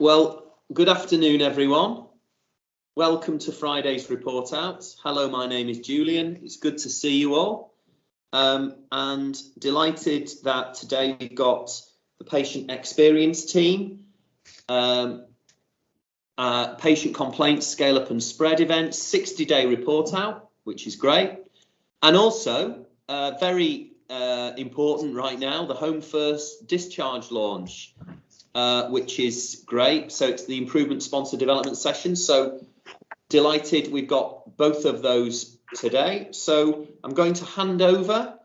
Well, good afternoon, everyone. Welcome to Friday's Report Out. Hello, my name is Julian. It's good to see you all. And delighted that today we've got the patient experience team, patient complaints, scale up and spread events, 60-day report out, which is great. And also, very important right now, the Home First Discharge launch, which is great. So it's the improvement sponsor development session. So delighted we've got both of those today. So I'm going to hand over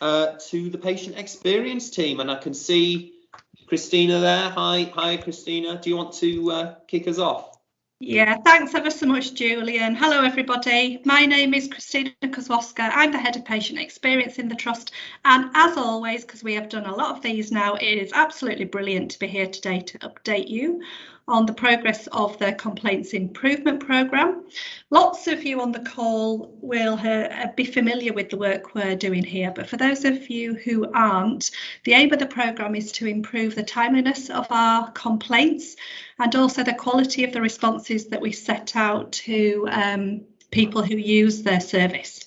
to the patient experience team, and I can see Christina there. Hi, Christina. Do you want to kick us off? Yeah, thanks ever so much, Julian. Hello, everybody. My name is Christina Kozłowska. I'm the Head of Patient Experience in the Trust. And as always, because we have done a lot of these now, it is absolutely brilliant to be here today to update you on the progress of the Complaints Improvement Programme. Lots of you on the call will be familiar with the work we're doing here, but for those of you who aren't, the aim of the programme is to improve the timeliness of our complaints and also the quality of the responses that we set out to people who use their service.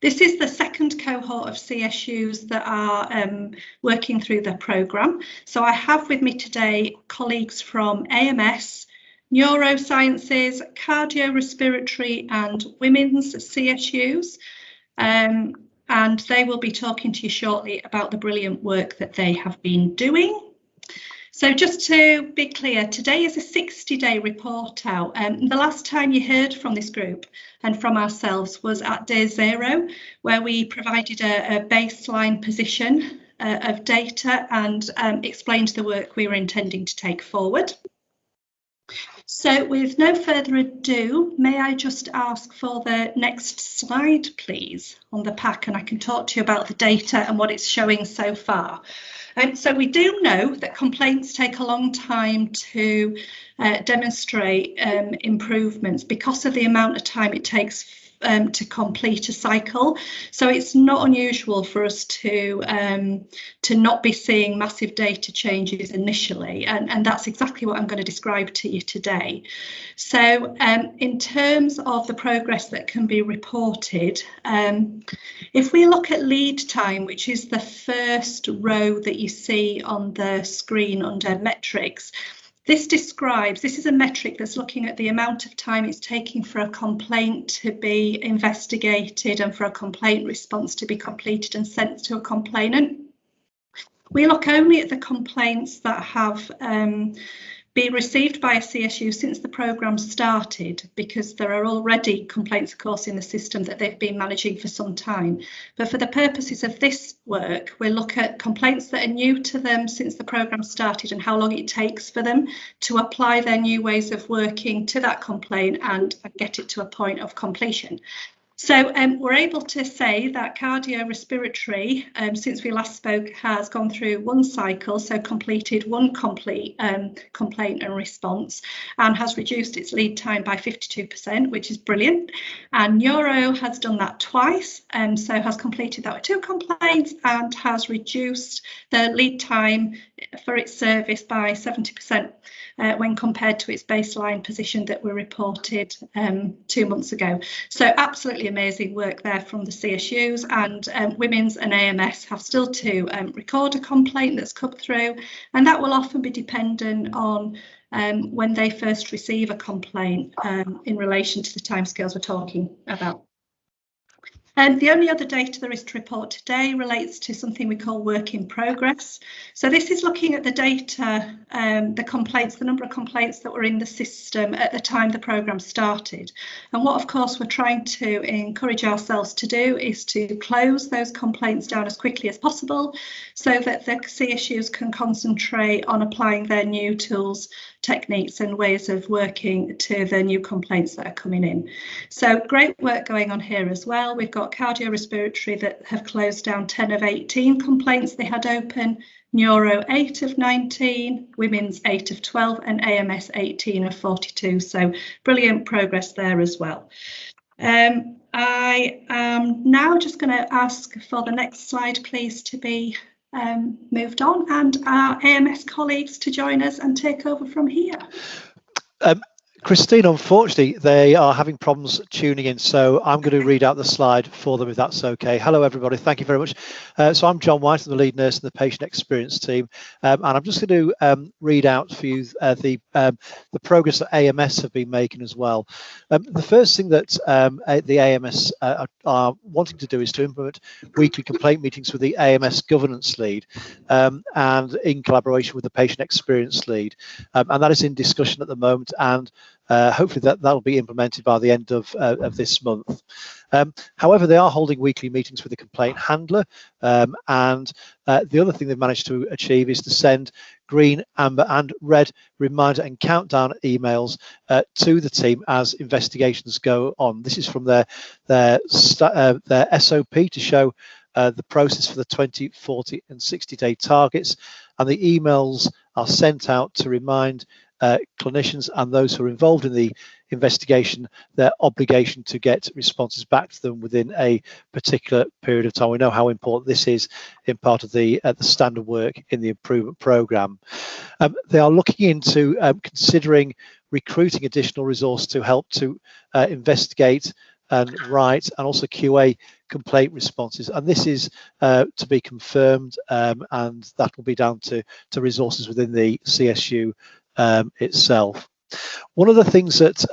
This is the second cohort of CSUs that are working through the programme. So I have with me today colleagues from AMS, Neurosciences, Cardiorespiratory and Women's CSUs. And they will be talking to you shortly about the brilliant work that they have been doing. So just to be clear, today is a 60-day report out. The last time you heard from this group and from ourselves was at day 0, where we provided a baseline position of data and explained the work we were intending to take forward. So with no further ado, may I just ask for the next slide, please, on the pack, and I can talk to you about the data and what it's showing so far. So we do know that complaints take a long time to demonstrate improvements because of the amount of time it takes to complete a cycle. So it's not unusual for us to not be seeing massive data changes initially, and that's exactly what I'm going to describe to you today. So in terms of the progress that can be reported, if we look at lead time, which is the first row that you see on the screen under metrics, this is a metric that's looking at the amount of time it's taking for a complaint to be investigated and for a complaint response to be completed and sent to a complainant. We look only at the complaints that have been received by a CSU since the programme started, because there are already complaints, of course, in the system that they've been managing for some time. But for the purposes of this work, we look at complaints that are new to them since the programme started and how long it takes for them to apply their new ways of working to that complaint and get it to a point of completion. So we're able to say that cardiorespiratory, since we last spoke, has gone through one cycle, so completed one complete complaint and response, and has reduced its lead time by 52%, which is brilliant. And Neuro has done that twice, so has completed that with 2 complaints and has reduced the lead time for its service by 70%. When compared to its baseline position that we reported 2 months ago. So absolutely amazing work there from the CSUs, and Women's and AMS have still to record a complaint that's come through, and that will often be dependent on when they first receive a complaint in relation to the timescales we're talking about. And the only other data there is to report today relates to something we call work in progress. So this is looking at the data, the complaints, the number of complaints that were in the system at the time the programme started. And what, of course, we're trying to encourage ourselves to do is to close those complaints down as quickly as possible so that the CSUs can concentrate on applying their new tools, techniques and ways of working to the new complaints that are coming in. So great work going on here as well. We've got cardiorespiratory that have closed down 10 of 18 complaints they had open, Neuro 8 of 19, Women's 8 of 12 and AMS 18 of 42. So brilliant progress there as well. I am now just going to ask for the next slide, please, to be moved on, and our AMS colleagues to join us and take over from here. Christine, unfortunately, they are having problems tuning in, so I'm going to read out the slide for them, if that's okay. Hello, everybody. Thank you very much. So I'm John White, I'm the lead nurse in the patient experience team, and I'm just going to read out for you the progress that AMS have been making as well. The first thing that the AMS are wanting to do is to implement weekly complaint meetings with the AMS governance lead, and in collaboration with the patient experience lead, and that is in discussion at the moment, and hopefully that'll be implemented by the end of this month. However, they are holding weekly meetings with the complaint handler, and the other thing they've managed to achieve is to send green, amber and red reminder and countdown emails to the team as investigations go on. This is from their SOP to show the process for the 20, 40 and 60-day targets, and the emails are sent out to remind clinicians and those who are involved in the investigation their obligation to get responses back to them within a particular period of time. We know how important this is in part of the standard work in the improvement programme. They are looking into considering recruiting additional resource to help to investigate and write and also QA complaint responses, and this is to be confirmed, and that will be down to resources within the CSU itself. One of the things that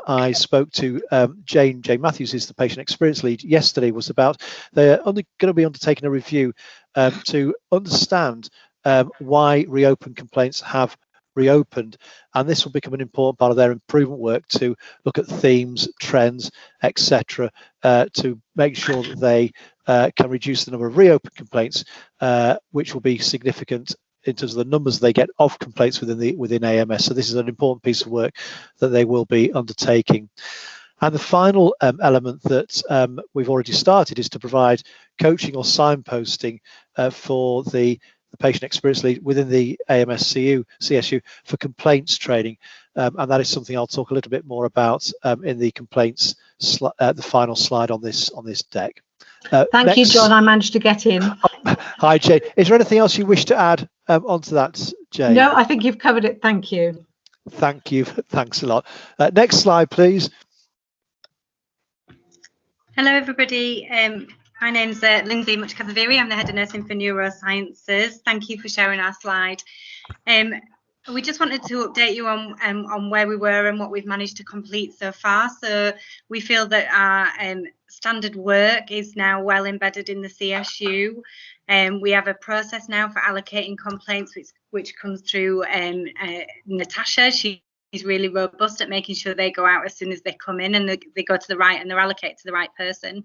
I spoke to Jane Matthews, is the patient experience lead, yesterday, was about they're going to be undertaking a review to understand why reopened complaints have reopened, and this will become an important part of their improvement work to look at themes, trends, etc., to make sure that they can reduce the number of reopened complaints, which will be significant in terms of the numbers they get of complaints within AMS. So this is an important piece of work that they will be undertaking. And the final element that we've already started is to provide coaching or signposting for the patient experience lead within the AMS CSU for complaints training, and that is something I'll talk a little bit more about in the complaints the final slide on this deck. Thank you, John. I managed to get in. Hi, Jane. Is there anything else you wish to add onto that, Jane? No, I think you've covered it. Thank you. Thank you. Thanks a lot. Next slide, please. Hello, everybody. My name's Lindsay Muchkavaviri. I'm the head of nursing for neurosciences. Thank you for sharing our slide. We just wanted to update you on where we were and what we've managed to complete so far. So we feel that our standard work is now well embedded in the CSU. We have a process now for allocating complaints, which comes through Natasha. She's really robust at making sure they go out as soon as they come in, and they go to the right and they're allocated to the right person.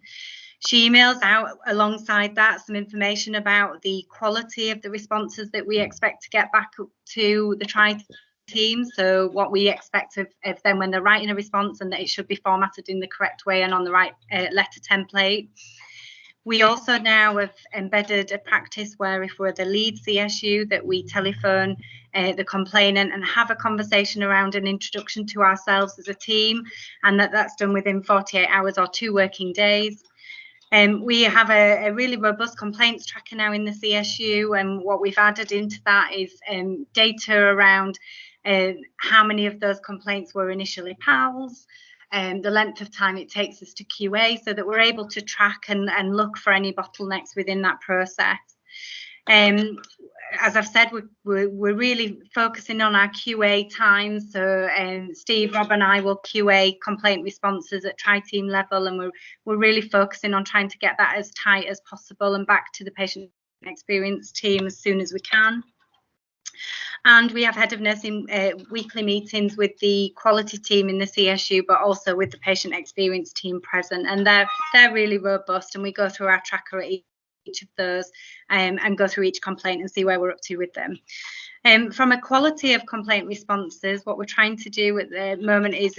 She emails out alongside that some information about the quality of the responses that we expect to get back to the TRI team. So what we expect of them when they're writing a response, and that it should be formatted in the correct way and on the right letter template. We also now have embedded a practice where if we're the lead CSU, that we telephone the complainant and have a conversation around an introduction to ourselves as a team, and that's done within 48 hours or 2 working days. We have a really robust complaints tracker now in the CSU, and what we've added into that is data around how many of those complaints were initially PALs, the length of time it takes us to QA, so that we're able to track and look for any bottlenecks within that process. As I've said, we're really focusing on our QA times. So Steve, Rob and I will QA complaint responses at tri-team level, and we're really focusing on trying to get that as tight as possible and back to the patient experience team as soon as we can. And we have head of nursing weekly meetings with the quality team in the CSU, but also with the patient experience team present, and they're really robust, and we go through our tracker at each of those and go through each complaint and see where we're up to with them. From a quality of complaint responses, what we're trying to do at the moment is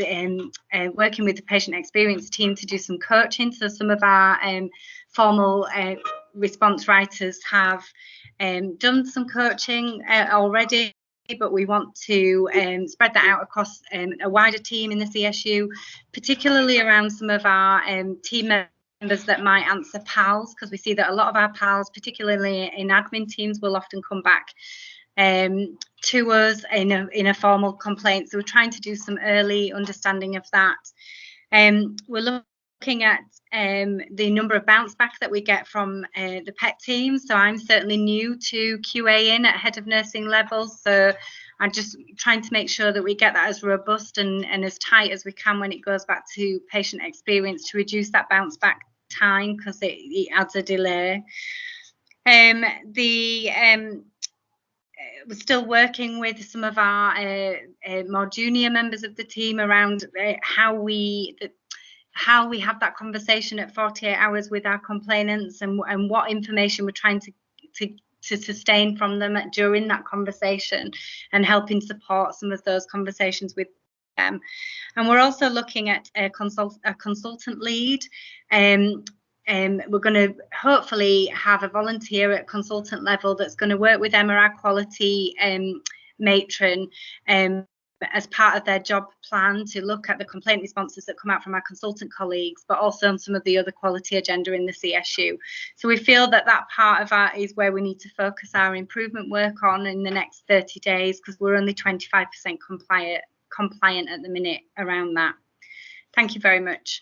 working with the patient experience team to do some coaching. So some of our formal response writers have done some coaching already, but we want to spread that out across a wider team in the CSU, particularly around some of our team members that might answer PALs, because we see that a lot of our PALs, particularly in admin teams, will often come back to us in a formal complaint. So we're trying to do some early understanding of that. We're looking at the number of bounce back that we get from the PET team. So I'm certainly new to QA at head of nursing level. So I'm just trying to make sure that we get that as robust and as tight as we can when it goes back to patient experience, to reduce that bounce back time, because it adds a delay. We're still working with some of our more junior members of the team around how we have that conversation at 48 hours with our complainants, and what information we're trying to sustain from them during that conversation, and helping support some of those conversations with them. And we're also looking at a consultant lead. We're going to hopefully have a volunteer at consultant level that's going to work with Emma, our quality matron, as part of their job plan, to look at the complaint responses that come out from our consultant colleagues, but also on some of the other quality agenda in the CSU. So we feel that part of our is where we need to focus our improvement work on in the next 30 days, because we're only 25% compliant at the minute around that. Thank you very much.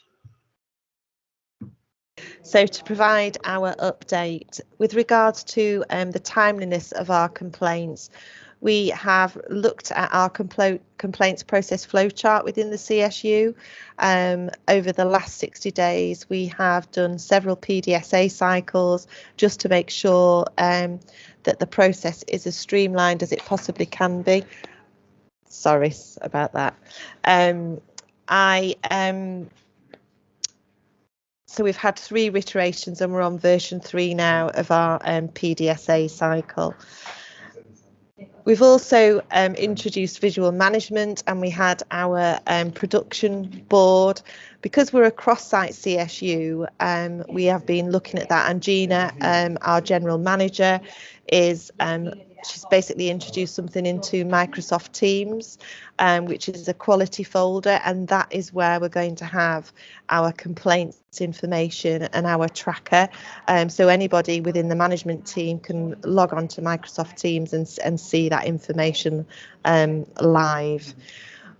So to provide our update with regards to the timeliness of our complaints, we have looked at our complaints process flowchart within the CSU. Over the last 60 days, we have done several PDSA cycles just to make sure that the process is as streamlined as it possibly can be. Sorry about that. So we've had 3 iterations and we're on version 3 now of our PDSA cycle. We've also introduced visual management, and we had our production board. Because we're a cross-site CSU, we have been looking at that, and Gina, our general manager, she's basically introduced something into Microsoft Teams, which is a quality folder, and that is where we're going to have our complaints information and our tracker. So anybody within the management team can log on to Microsoft Teams and see that information live.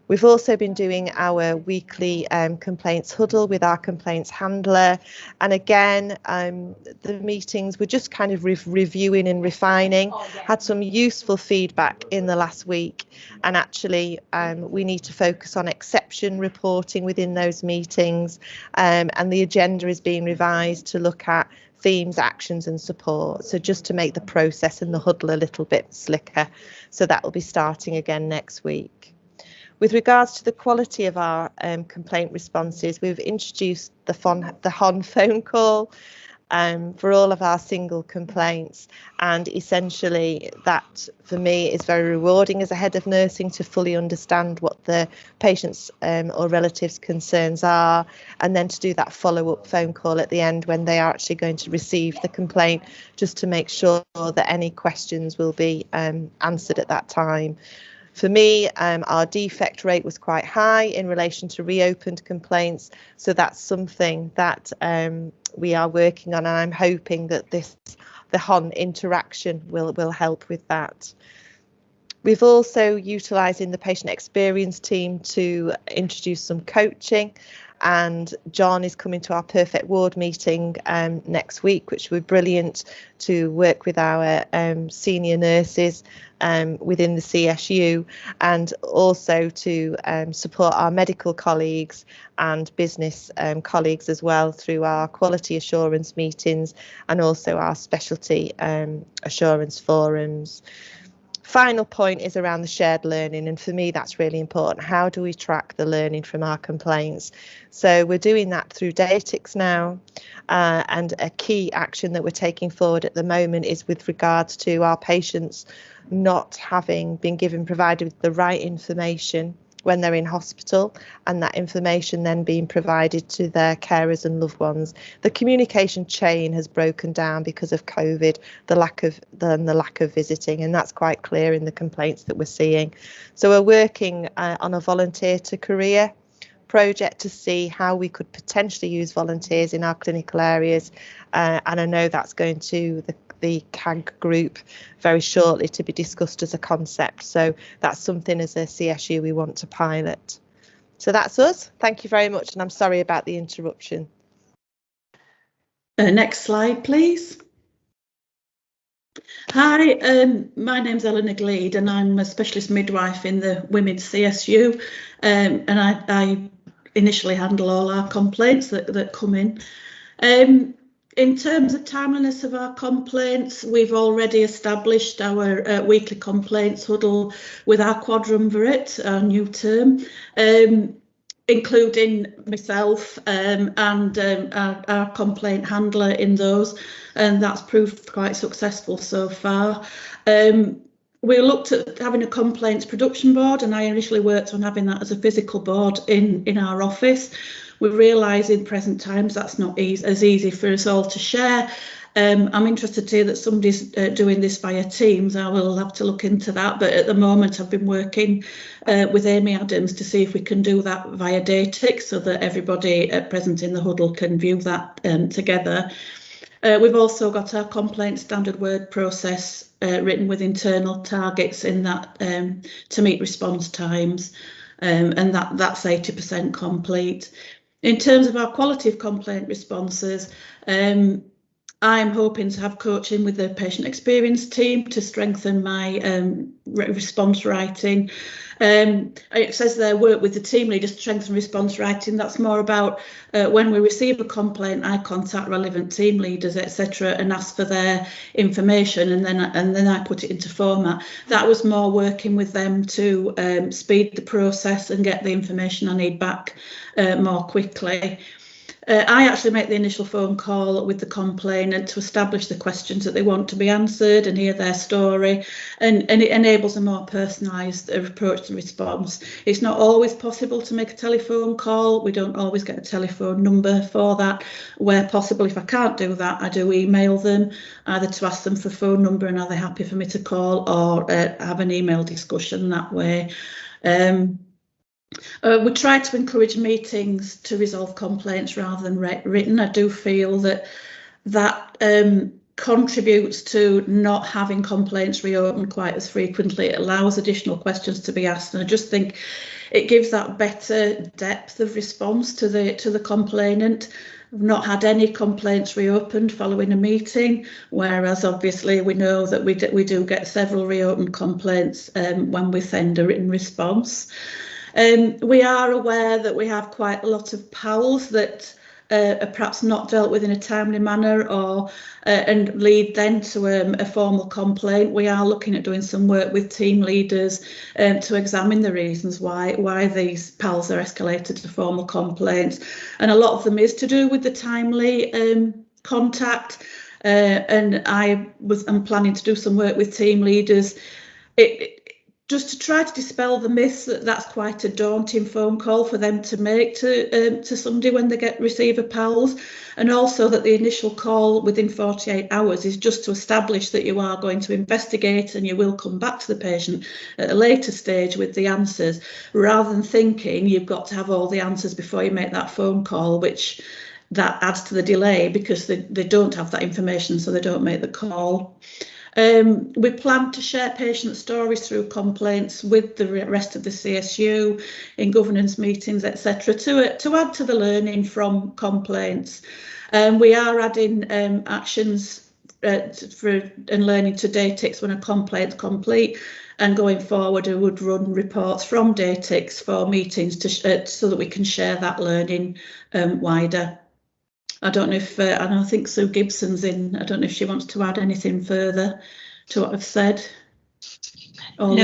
We've also been doing our weekly complaints huddle with our complaints handler, and again the meetings were just kind of reviewing and refining. Had some useful feedback in the last week, and actually we need to focus on exception reporting within those meetings, and the agenda is being revised to look at themes, actions and support, so just to make the process and the huddle a little bit slicker. So that will be starting again next week. With regards to the quality of our complaint responses, we've introduced the HON phone call for all of our single complaints, and essentially that for me is very rewarding as a head of nursing, to fully understand what the patient's or relatives' concerns are, and then to do that follow-up phone call at the end when they are actually going to receive the complaint, just to make sure that any questions will be answered at that time. For me, our defect rate was quite high in relation to reopened complaints, so that's something that we are working on, and I'm hoping that the HON interaction will help with that. We've also utilising the patient experience team to introduce some coaching, and John is coming to our Perfect Ward meeting next week, which will be brilliant to work with our senior nurses within the CSU, and also to support our medical colleagues and business colleagues as well through our quality assurance meetings and also our specialty assurance forums. Final point is around the shared learning, and for me that's really important. How do we track the learning from our complaints? So we're doing that through Datix now, and a key action that we're taking forward at the moment is with regards to our patients not having been provided with the right information when they're in hospital, and that information then being provided to their carers and loved ones. The communication chain has broken down because of COVID, the lack of visiting, and that's quite clear in the complaints that we're seeing. So we're working on a volunteer to career project to see how we could potentially use volunteers in our clinical areas, and I know that's going to the CAG group very shortly to be discussed as a concept. So that's something as a CSU we want to pilot. So that's us. Thank you very much, and I'm sorry about the interruption. Next slide, please. Hi, my name's Eleanor Gleed and I'm a specialist midwife in the Women's CSU, and I initially handle all our complaints that come in. In terms of timeliness of our complaints, we've already established our weekly complaints huddle with our quadrumvirate, our new term, including myself and our complaint handler in those, and that's proved quite successful so far. We looked at having a complaints production board, and I initially worked on having that as a physical board in our office. We realise in present times that's not as easy for us all to share. I'm interested to hear that somebody's doing this via Teams. I will have to look into that, but at the moment I've been working with Amy Adams to see if we can do that via Datix so that everybody present in the huddle can view that together. We've also got our complaint standard word process written with internal targets in that to meet response times, and that's 80% complete. In terms of our quality of complaint responses, I'm hoping to have coaching with the patient experience team to strengthen my response writing. It says there, work with the team leaders to strengthen response writing. That's more about when we receive a complaint, I contact relevant team leaders, etc., and ask for their information, and then I put it into format. That was more working with them to speed the process and get the information I need back more quickly. I actually make the initial phone call with the complainant to establish the questions that they want to be answered and hear their story, and it enables a more personalised approach to response. It's not always possible to make a telephone call. We don't always get a telephone number for that. Where possible, if I can't do that, I do email them, either to ask them for phone number and are they happy for me to call, or have an email discussion that way. We try to encourage meetings to resolve complaints rather than written. I do feel that contributes to not having complaints reopened quite as frequently. It allows additional questions to be asked, and I just think it gives that better depth of response to the complainant. We've not had any complaints reopened following a meeting, whereas obviously we know that we do get several reopened complaints when we send a written response. We are aware that we have quite a lot of PALs that are perhaps not dealt with in a timely manner, or and lead then to a formal complaint. We are looking at doing some work with team leaders to examine the reasons why these PALs are escalated to formal complaints, and a lot of them is to do with the timely contact. And I'm planning to do some work with team leaders. Just to try to dispel the myth that that's quite a daunting phone call for them to make to somebody when they receive a PALS, and also that the initial call within 48 hours is just to establish that you are going to investigate and you will come back to the patient at a later stage with the answers, rather than thinking you've got to have all the answers before you make that phone call, which that adds to the delay because they don't have that information, so they don't make the call. We plan to share patient stories through complaints with the rest of the CSU in governance meetings, etc., to add to the learning from complaints. We are adding actions and learning to Datix when a complaint's complete, and going forward we would run reports from Datix for meetings so that we can share that learning wider. I don't know if, and I think Sue Gibson's in, I don't know if she wants to add anything further to what I've said. No,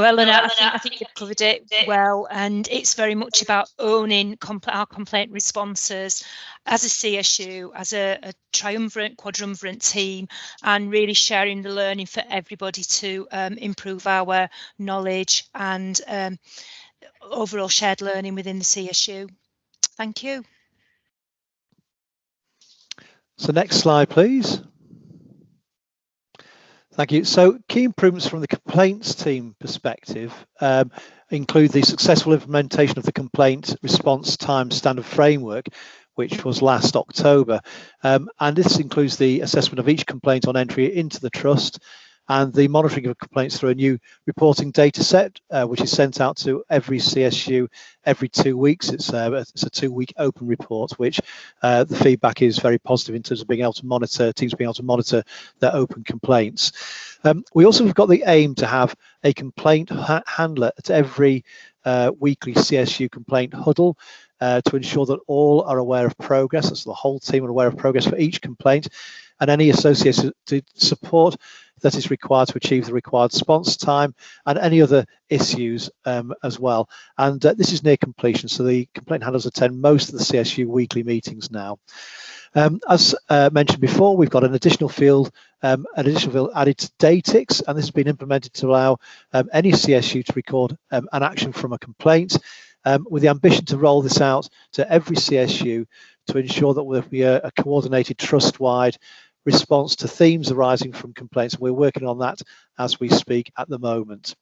Eleanor, I think you've covered it well, and it's very much about owning our complaint responses as a CSU, as a quadrumvirate team, and really sharing the learning for everybody to improve our knowledge and overall shared learning within the CSU. Thank you. So next slide, please. Thank you. So key improvements from the complaints team perspective include the successful implementation of the complaint response time standard framework, which was last October. And this includes the assessment of each complaint on entry into the trust and the monitoring of complaints through a new reporting data set, which is sent out to every CSU every 2 weeks. It's a 2-week open report, which the feedback is very positive in terms of being able to monitor, teams being able to monitor their open complaints. We also have got the aim to have a complaint handler at every weekly CSU complaint huddle to ensure that all are aware of progress, so the whole team are aware of progress for each complaint, and any associated support that is required to achieve the required response time and any other issues as well. And this is near completion, so the complaint handlers attend most of the CSU weekly meetings now. As mentioned before, we've got an additional field added to Datix, and this has been implemented to allow any CSU to record an action from a complaint, with the ambition to roll this out to every CSU to ensure that there will be a coordinated trust-wide response to themes arising from complaints. We're working on that as we speak at the moment.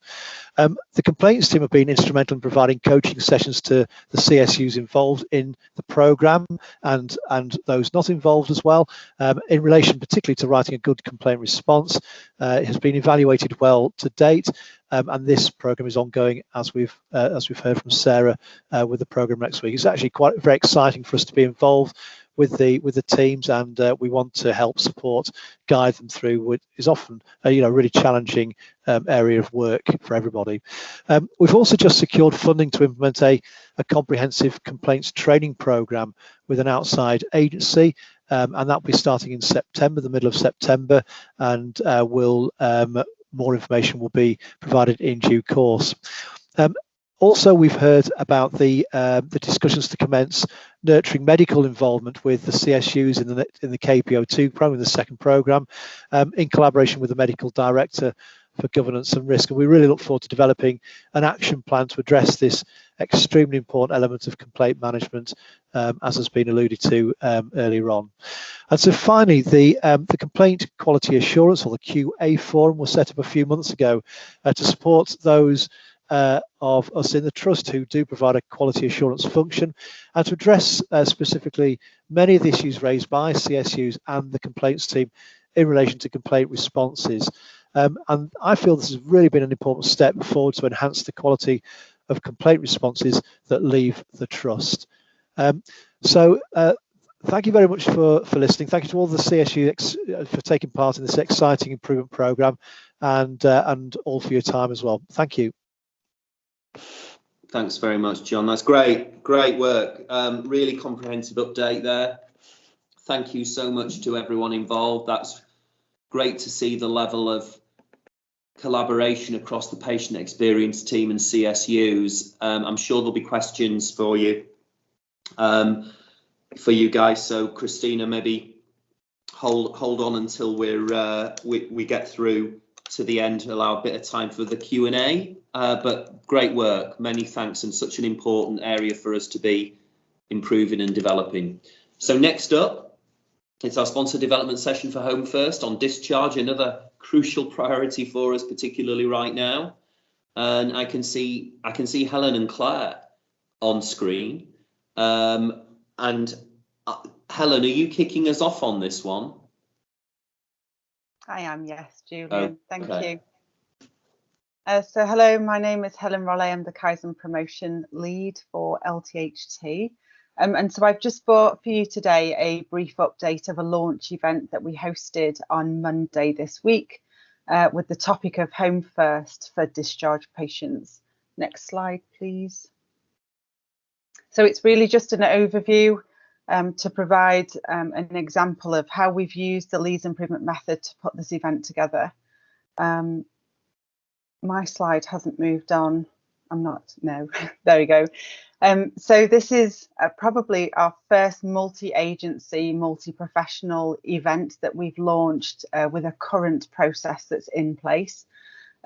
The complaints team have been instrumental in providing coaching sessions to the CSUs involved in the programme and those not involved as well, in relation particularly to writing a good complaint response. It has been evaluated well to date, and this programme is ongoing, as we've heard from Sarah with the programme next week. It's actually quite very exciting for us to be involved with the teams, and we want to help support, guide them through what is often a really challenging area of work for everybody. We've also just secured funding to implement a comprehensive complaints training program with an outside agency, and that will be starting in September, the middle of September, and more information will be provided in due course. Also, we've heard about the discussions to commence nurturing medical involvement with the CSUs in the KPO2 program, the second program, in collaboration with the medical director for governance and risk. And we really look forward to developing an action plan to address this extremely important element of complaint management, as has been alluded to earlier on. And so finally, the Complaint Quality Assurance, or the QA Forum, was set up a few months ago to support those of us in the trust who do provide a quality assurance function, and to address specifically many of the issues raised by CSUs and the complaints team in relation to complaint responses. And I feel this has really been an important step forward to enhance the quality of complaint responses that leave the trust. So thank you very much for listening. Thank you to all the CSU for taking part in this exciting improvement programme, and all for your time as well. Thank you. Thanks very much, John. That's great work. Really comprehensive update there. Thank you so much to everyone involved. That's great to see the level of collaboration across the patient experience team and CSUs. I'm sure there'll be questions for you guys. So Christina, maybe hold on until we get through to the end, allow a bit of time for the Q&A, but great work, many thanks, and such an important area for us to be improving and developing. So next up, it's our sponsor development session for Home First on discharge, another crucial priority for us, particularly right now. And I can see Helen and Claire on screen. And Helen, are you kicking us off on this one? I am, yes, Julian. Thank you. So hello, my name is Helen Rollet. I'm the Kaizen Promotion Lead for LTHT. And so I've just brought for you today a brief update of a launch event that we hosted on Monday this week with the topic of Home First for discharge patients. Next slide, please. So it's really just an overview to provide an example of how we've used the Leeds improvement method to put this event together. My slide hasn't moved on. There we go. So this is probably our first multi-agency, multi-professional event that we've launched with a current process that's in place.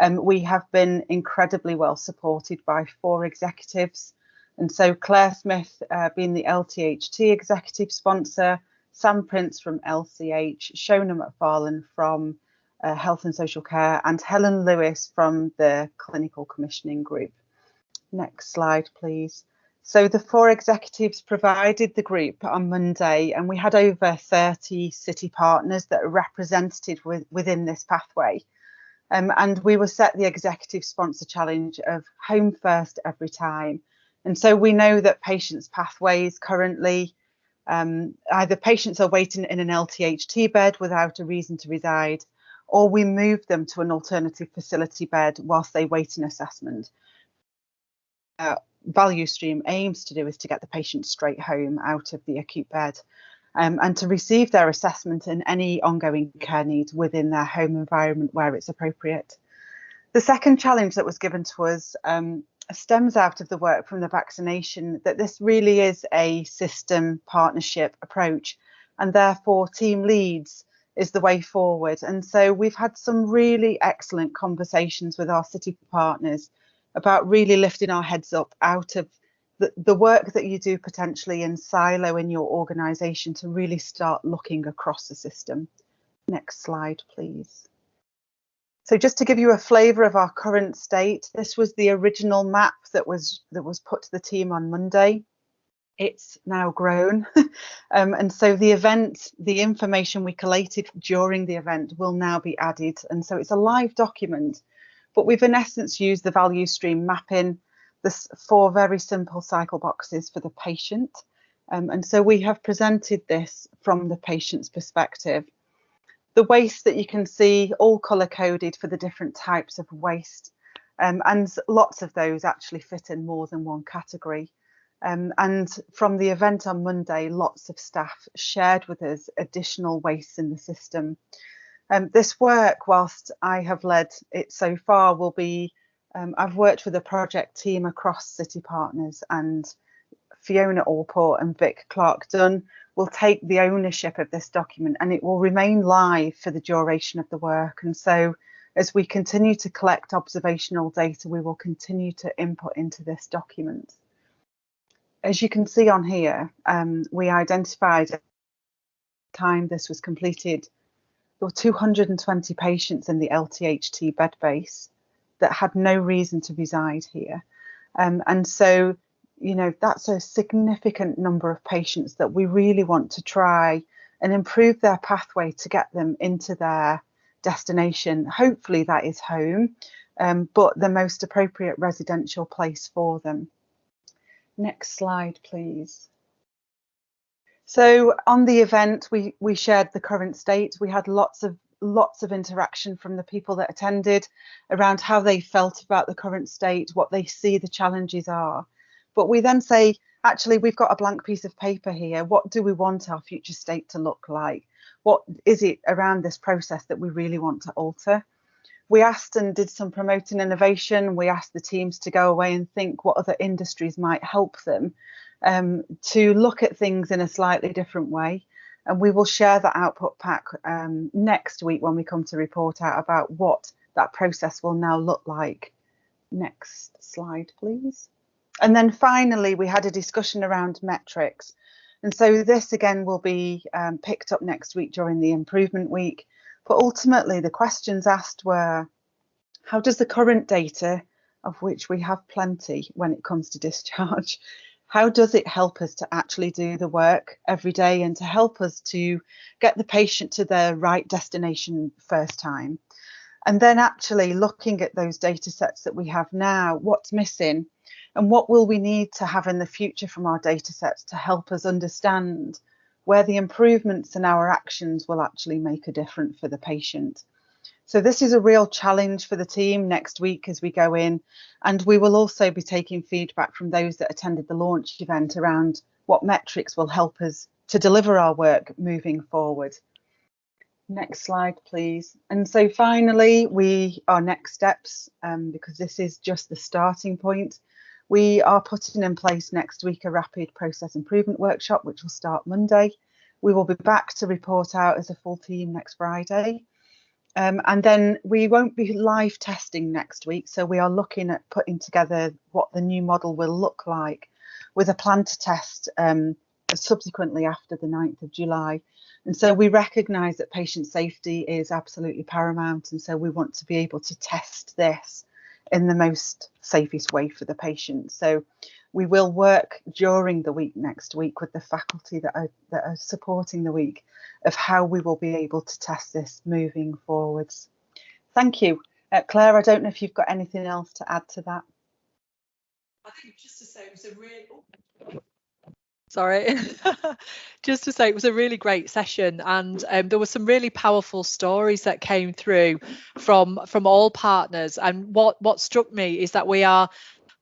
We have been incredibly well supported by 4 executives. And so Claire Smith being the LTHT executive sponsor, Sam Prince from LCH, Shona McFarlane from Health and Social Care, and Helen Lewis from the Clinical Commissioning Group. Next slide, please. So the 4 executives provided the group on Monday, and we had over 30 city partners that are represented within this pathway. And we were set the executive sponsor challenge of home first every time. And so we know that patients' pathways currently, either patients are waiting in an LTHT bed without a reason to reside, or we move them to an alternative facility bed whilst they wait an assessment. Value stream aims to do is to get the patient straight home out of the acute bed, and to receive their assessment and any ongoing care needs within their home environment where it's appropriate. The second challenge that was given to us stems out of the work from the vaccination, that this really is a system partnership approach, and therefore Team Leeds is the way forward. And so we've had some really excellent conversations with our city partners about really lifting our heads up out of the work that you do potentially in silo in your organisation to really start looking across the system. Next slide, please. So just to give you a flavour of our current state, this was the original map that was put to the team on Monday. It's now grown, and so the event, the information we collated during the event will now be added, and so it's a live document. But we've in essence used the value stream mapping, this 4 very simple cycle boxes for the patient. And so we have presented this from the patient's perspective. The waste that you can see all colour coded for the different types of waste. And lots of those actually fit in more than one category. And from the event on Monday, lots of staff shared with us additional wastes in the system. This work, whilst I have led it so far, will be, I've worked with a project team across city partners, and Fiona Allport and Vic Clark-Dunn will take the ownership of this document, and it will remain live for the duration of the work. And so as we continue to collect observational data, we will continue to input into this document. As you can see on here, we identified at the time this was completed, there were 220 patients in the LTHT bed base that had no reason to reside here. And so, you know, that's a significant number of patients that we really want to try and improve their pathway to get them into their destination. Hopefully that is home, but the most appropriate residential place for them. Next slide, please. So on the event, we shared the current state. We had lots of interaction from the people that attended around how they felt about the current state, what they see the challenges are. But we then say, actually, we've got a blank piece of paper here. What do we want our future state to look like? What is it around this process that we really want to alter? We asked and did some promoting innovation. We asked the teams to go away and think what other industries might help them to look at things in a slightly different way. And we will share that output pack next week when we come to report out about what that process will now look like. Next slide, please. And then finally, we had a discussion around metrics. And so this again will be picked up next week during the improvement week. But ultimately, the questions asked were, how does the current data, of which we have plenty when it comes to discharge, how does it help us to actually do the work every day and to help us to get the patient to their right destination first time? And then actually looking at those data sets that we have now, what's missing and what will we need to have in the future from our data sets to help us understand where the improvements in our actions will actually make a difference for the patient. So this is a real challenge for the team next week as we go in, and we will also be taking feedback from those that attended the launch event around what metrics will help us to deliver our work moving forward. Next slide, please. And so finally, our next steps, because this is just the starting point, we are putting in place next week a rapid process improvement workshop, which will start Monday. We will be back to report out as a full team next Friday. And then we won't be live testing next week. So we are looking at putting together what the new model will look like with a plan to test subsequently after the 9th of July. And so we recognise that patient safety is absolutely paramount, and so we want to be able to test this in the most safest way for the patient. So we will work during the week next week with the faculty that are supporting the week of how we will be able to test this moving forwards. Thank you. Claire, I don't know if you've got anything else to add to that. I think just to say it was a really sorry just to say it was a really great session, and there were some really powerful stories that came through from all partners, and what struck me is that we are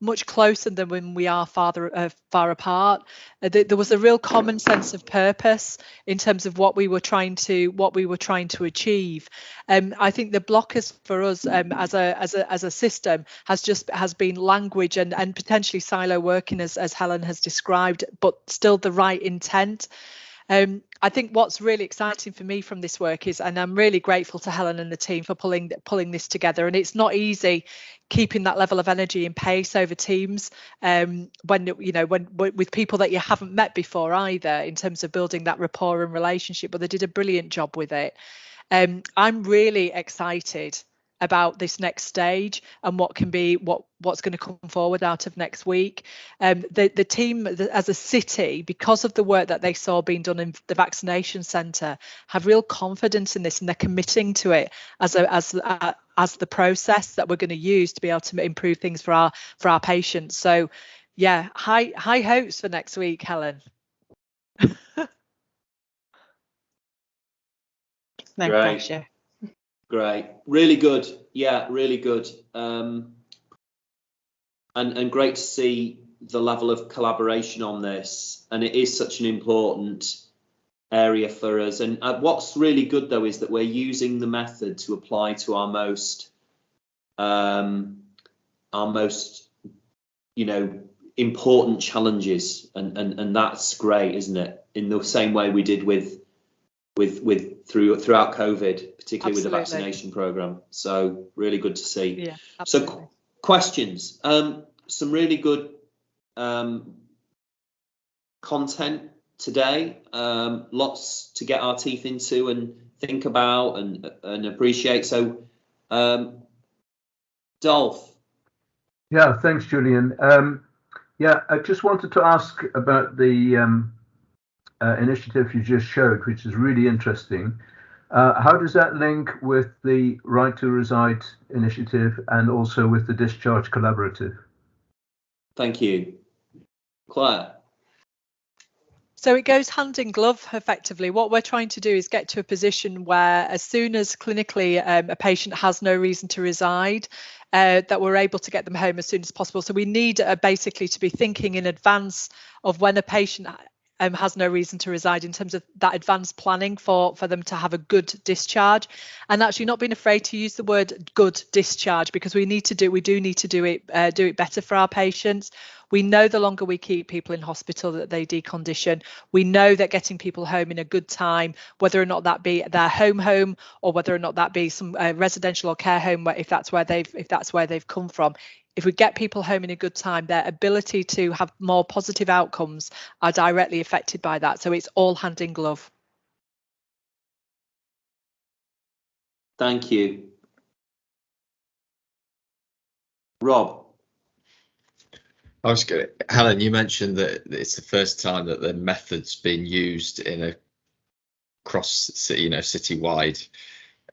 much closer than when we are far apart. There was a real common sense of purpose in terms of what we were trying to achieve. I think the blockers for us as a system has been language and potentially silo working, as Helen has described, but still the right intent. I think what's really exciting for me from this work is, and I'm really grateful to Helen and the team for pulling this together, and it's not easy keeping that level of energy and pace over Teams when with people that you haven't met before either, in terms of building that rapport and relationship, but they did a brilliant job with it. I'm really excited about this next stage and what's going to come forward out of next week. The team as a city, because of the work that they saw being done in the vaccination centre, have real confidence in this, and they're committing to it as the process that we're going to use to be able to improve things for our patients. So yeah, high hopes for next week, Helen. No pressure. Great, really good. Yeah, really good. And great to see the level of collaboration on this. And it is such an important area for us. And what's really good though is that we're using the method to apply to our most important challenges, and that's great, isn't it? In the same way we did throughout COVID, particularly with the vaccination program. So really good to see. Yeah, absolutely. So questions, some really good content today, lots to get our teeth into and think about and appreciate. So Dolph. Yeah, thanks, Julian. Yeah, I just wanted to ask about the initiative you just showed, which is really interesting. How does that link with the Right to Reside initiative and also with the Discharge Collaborative? Thank you. Claire? So it goes hand in glove, effectively. What we're trying to do is get to a position where, as soon as clinically a patient has no reason to reside, that we're able to get them home as soon as possible. So we need basically to be thinking in advance of when a patient has no reason to reside, in terms of that advanced planning for them to have a good discharge, and actually not being afraid to use the word good discharge, because we do need to do it better for our patients. We know the longer we keep people in hospital that they decondition. We know that getting people home in a good time, whether or not that be their home or whether or not that be some residential or care home, if that's where they've come from, if we get people home in a good time, their ability to have more positive outcomes are directly affected by that. So it's all hand in glove. Thank you. Rob? Helen, you mentioned that it's the first time that the method's been used in a citywide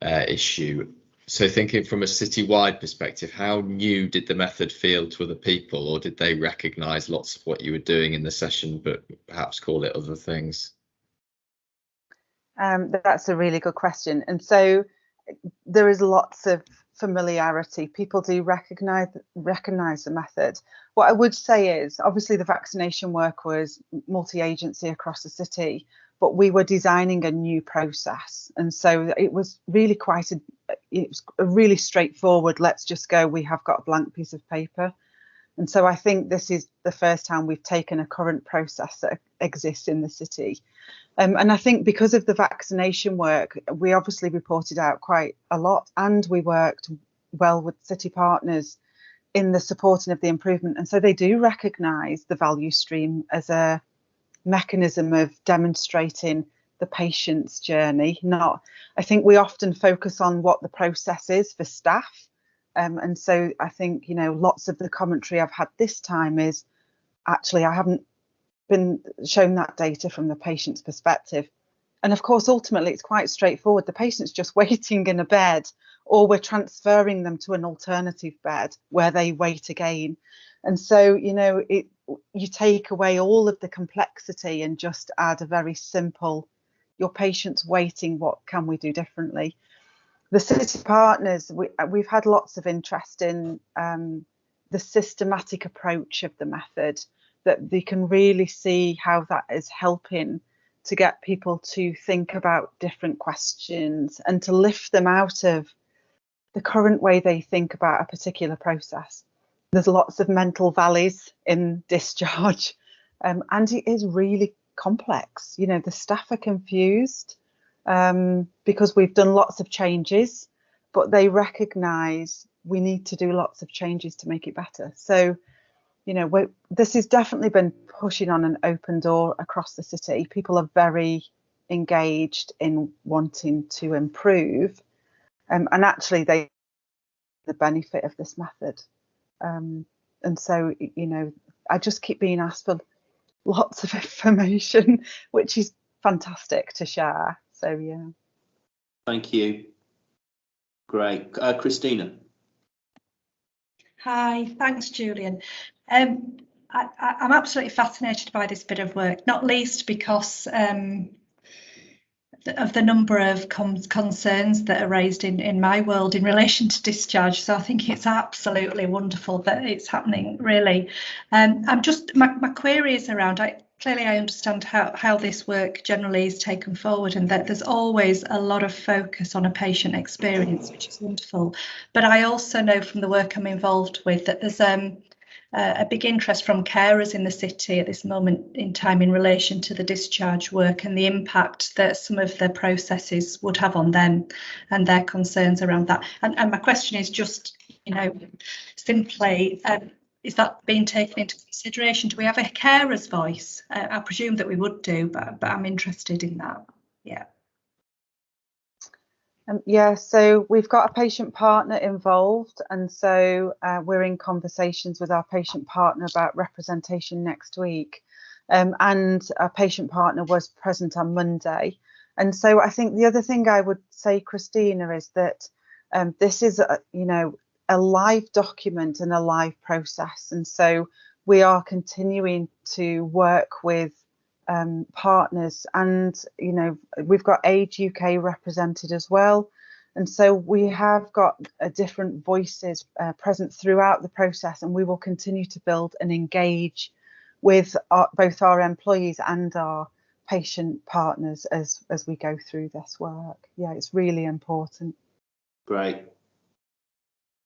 issue. So thinking from a citywide perspective, how new did the method feel to other people, or did they recognise lots of what you were doing in the session, but perhaps call it other things? That's a really good question. And so there is lots of familiarity. People do recognise the method. What I would say is, obviously the vaccination work was multi-agency across the city, but we were designing a new process. And so it was really a really straightforward, let's just go, we have got a blank piece of paper. And so I think this is the first time we've taken a current process that exists in the city. And I think because of the vaccination work, we obviously reported out quite a lot, and we worked well with city partners in the supporting of the improvement. And so they do recognise the value stream as a mechanism of demonstrating the patient's journey. I think we often focus on what the process is for staff. And so I think, lots of the commentary I've had this time is actually I haven't been shown that data from the patient's perspective. And of course, ultimately, it's quite straightforward. The patient's just waiting in a bed, or we're transferring them to an alternative bed where they wait again. And so, you take away all of the complexity and just add a very simple, your patient's waiting, what can we do differently? The city partners, we've had lots of interest in the systematic approach of the method, that they can really see how that is helping to get people to think about different questions and to lift them out of the current way they think about a particular process. There's lots of mental valleys in discharge, and it is really complex. The staff are confused because we've done lots of changes, but they recognise we need to do lots of changes to make it better. So, this has definitely been pushing on an open door across the city. People are very engaged in wanting to improve, and actually they the benefit of this method. And so, I just keep being asked for lots of information, which is fantastic to share. So, yeah. Thank you. Great. Christina. Hi, thanks, Julian. I'm absolutely fascinated by this bit of work, not least because of the number of concerns that are raised in my world in relation to discharge. So I think it's absolutely wonderful that it's happening, really. I'm just, my query is around, clearly I understand how this work generally is taken forward, and that there's always a lot of focus on a patient experience, which is wonderful. But I also know from the work I'm involved with that there's a big interest from carers in the city at this moment in time in relation to the discharge work and the impact that some of the processes would have on them and their concerns around that. And my question is just, simply, is that being taken into consideration? Do we have a carer's voice? I presume that we would do, but I'm interested in that. Yeah. Yeah, so we've got a patient partner involved, and so we're in conversations with our patient partner about representation next week. And our patient partner was present on Monday. And so I think the other thing I would say, Christina, is that this is, a live document and a live process. And so we are continuing to work with partners, and we've got Age UK represented as well, and so we have got different voices present throughout the process, and we will continue to build and engage with both our employees and our patient partners as we go through this work. Yeah, it's really important. Great.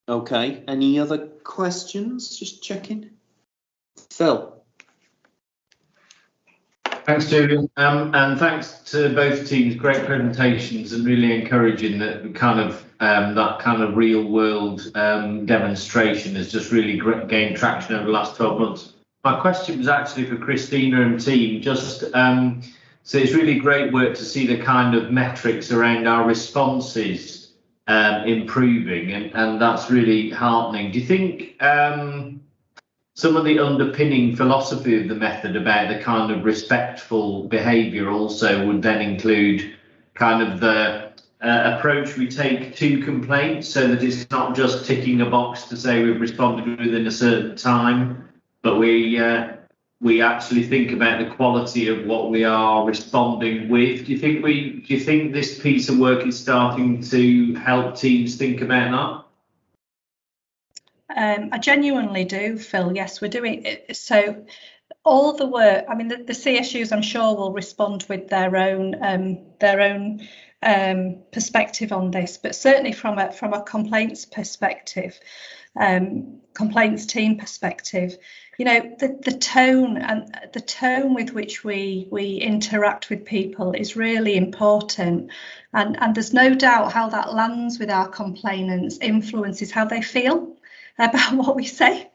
Okay, any other questions? Just checking. Phil. Thanks, Julian, and thanks to both teams. Great presentations and really encouraging that kind of real world demonstration has just really gained traction over the last 12 months. My question was actually for Christina and team. Just so it's really great work to see the kind of metrics around our responses improving, and that's really heartening. Do you think some of the underpinning philosophy of the method about the kind of respectful behaviour also would then include kind of the approach we take to complaints, so that it's not just ticking a box to say we've responded within a certain time, but we actually think about the quality of what we are responding with? Do you think this piece of work is starting to help teams think about that? I genuinely do, Phil. Yes, we're doing it. So all the work, I mean, the CSUs, I'm sure, will respond with their own perspective on this, but certainly from a complaints perspective, complaints team perspective, the tone with which we interact with people is really important, and there's no doubt how that lands with our complainants influences how they feel about what we say.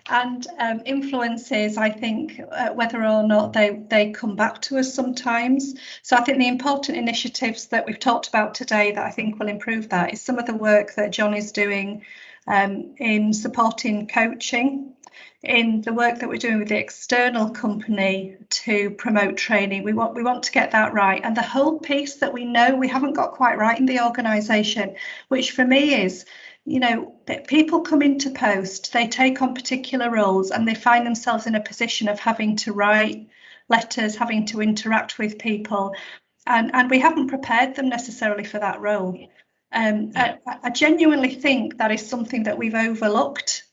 and influences, I think, whether or not they come back to us sometimes. So I think the important initiatives that we've talked about today that I think will improve that is some of the work that John is doing in supporting coaching, in the work that we're doing with the external company to promote training. We want to get that right, and the whole piece that we know we haven't got quite right in the organisation, which for me is, you know, that people come into post, they take on particular roles, and they find themselves in a position of having to write letters, having to interact with people, and we haven't prepared them necessarily for that role. I genuinely think that is something that we've overlooked,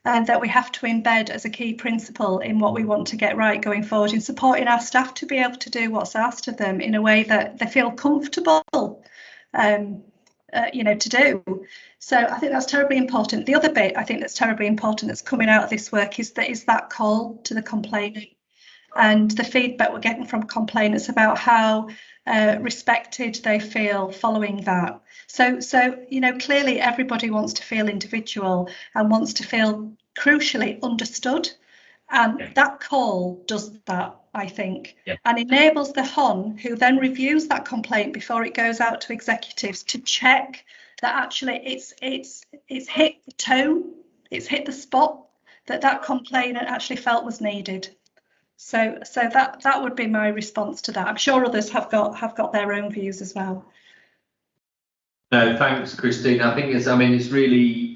and that we have to embed as a key principle in what we want to get right going forward, in supporting our staff to be able to do what's asked of them in a way that they feel comfortable, you know, to do. So I think that's terribly important. The other bit I think that's terribly important that's coming out of this work is that call to the complainant, and the feedback we're getting from complainants about how respected they feel following that. So you know, clearly everybody wants to feel individual and wants to feel crucially understood, and that call does that, I think, and enables the HON, who then reviews that complaint before it goes out to executives, to check that actually it's hit the tone, it's hit the spot that complainant actually felt was needed. So that would be my response to that. I'm sure others have got their own views as well. No, thanks, Christine. I think it's really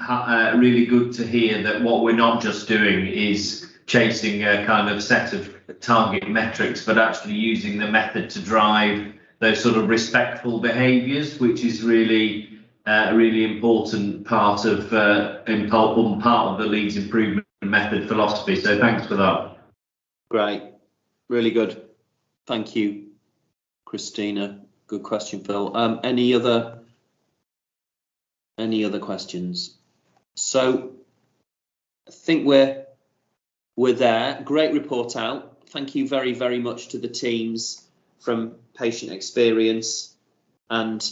really good to hear that what we're not just doing is chasing a kind of set of target metrics, but actually using the method to drive those sort of respectful behaviours, which is really a really important part of the Leeds improvement method philosophy. So thanks for that. Great, really good. Thank you, Christina. Good question, Phil. Any other questions? So I think we're there. Great report out. Thank you very, very much to the teams from Patient Experience and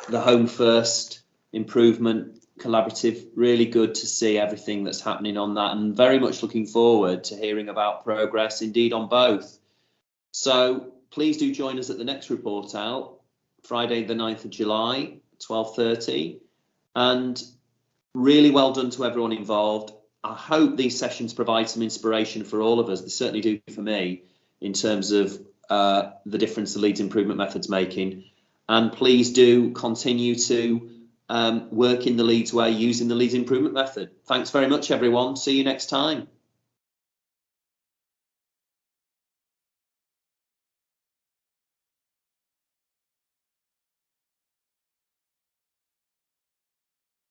the Home First Improvement Collaborative. Really good to see everything that's happening on that, and very much looking forward to hearing about progress indeed on both. So please do join us at the next report out, Friday the 9th of July, 12:30, and really well done to everyone involved. I hope these sessions provide some inspiration for all of us. They certainly do for me, in terms of the difference the Leeds improvement method's making. And please do continue to work in the Leeds way using the Leeds improvement method. Thanks very much, everyone. See you next time.